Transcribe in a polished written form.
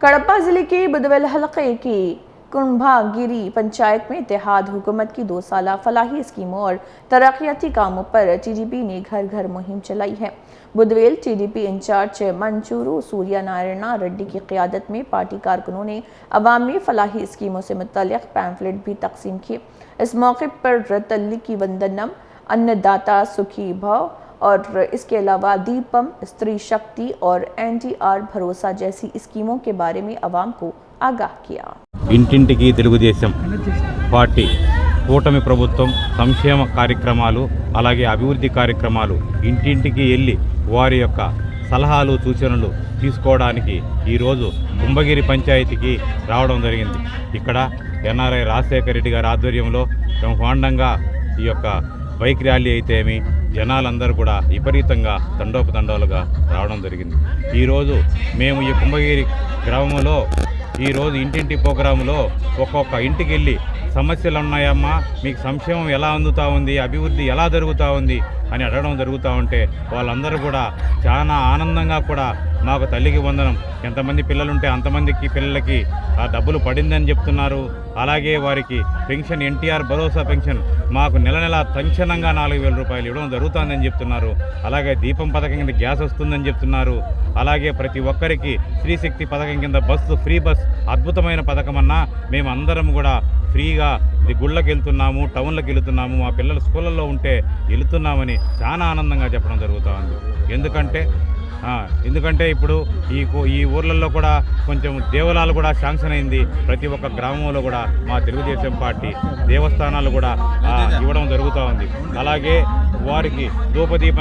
कड़प्पा जिले के बुदवेल हलके की कुंभागिरी पंचायत में इत्तेहाद हुकूमत की 2 साला फलाही स्कीमों और तरक्याती कामों पर टीडीपी ने घर घर मुहिम चलाई है। बुदवेल टीडीपी इंचार्ज मंचूरू सूर्या नारायण रेड्डी की क़ियादत में पार्टी कारकुनों ने अवाम में फलाही स्कीमों से मुतल्लिक़ पैम्फलेट भी तकसीम किए। इस मौके पर तल्ली की वंदनम, अन्नदाता सुखी भव और इसके अलावा दीपम, स्त्री शक्ति और एनटीआर भरोसा जैसी स्कीमों के बारे में अवाम को आगाह किया। ఇంటింటికి తెలుగుదేశం పార్టీ కూటమి ప్రభుత్వం సంక్షేమ కార్యక్రమాలు అలాగే అభివృద్ధి కార్యక్రమాలు ఇంటింటికి వెళ్ళి వారి యొక్క సలహాలు సూచనలు తీసుకోవడానికి ఈరోజు కుంభగిరి పంచాయతీకి రావడం జరిగింది. ఇక్కడ ఎన్ఆర్ఐ రాజశేఖర రెడ్డి గారి ఆధ్వర్యంలో బ్రహ్మాండంగా ఈ యొక్క బైక్ ర్యాలీ అయితేమి జనాలందరూ కూడా విపరీతంగా తండోపతండాలుగా రావడం జరిగింది. ఈరోజు మేము ఈ కుంభగిరి గ్రామంలో ఈరోజు ఇంటింటి ప్రోగ్రాంలో ఒక్కొక్క ఇంటికి వెళ్ళి సమస్యలు ఉన్నాయమ్మా, మీకు సంక్షేమం ఎలా అందుతూ ఉంది, అభివృద్ధి ఎలా జరుగుతూ ఉంది అని అడగడం జరుగుతూ ఉంటే వాళ్ళందరూ కూడా చాలా ఆనందంగా కూడా మాకు తల్లికి వందనం, ఎంతమంది పిల్లలుంటే అంతమందికి పిల్లలకి ఆ డబ్బులు పడిందని చెప్తున్నారు. అలాగే వారికి పెన్షన్ ఎన్టీఆర్ భరోసా పెన్షన్ మాకు నెల నెల తక్షణంగా 4,000 రూపాయలు ఇవ్వడం జరుగుతుందని చెప్తున్నారు. అలాగే దీపం పథకం కింద గ్యాస్ వస్తుందని చెప్తున్నారు. అలాగే ప్రతి ఒక్కరికి స్త్రీశక్తి పథకం కింద బస్సు ఫ్రీ బస్ అద్భుతమైన పథకం అన్నా మేము అందరం కూడా ఫ్రీగా గుళ్ళకి వెళ్తున్నాము, టౌన్లకు వెళ్తున్నాము, మా పిల్లలు స్కూళ్ళల్లో ఉంటే వెళుతున్నామని చాలా ఆనందంగా చెప్పడం జరుగుతూ ఉంది. ఎందుకంటే ఇప్పుడు ఈ ఊర్లలో కూడా కొంచెం దేవాలయాలు కూడా శాంక్షన్ అయింది. ప్రతి ఒక్క గ్రామంలో కూడా మా తెలుగుదేశం పార్టీ దేవస్థానాలు కూడా ఇవ్వడం జరుగుతూ ఉంది. అలాగే వారికి ధూపదీప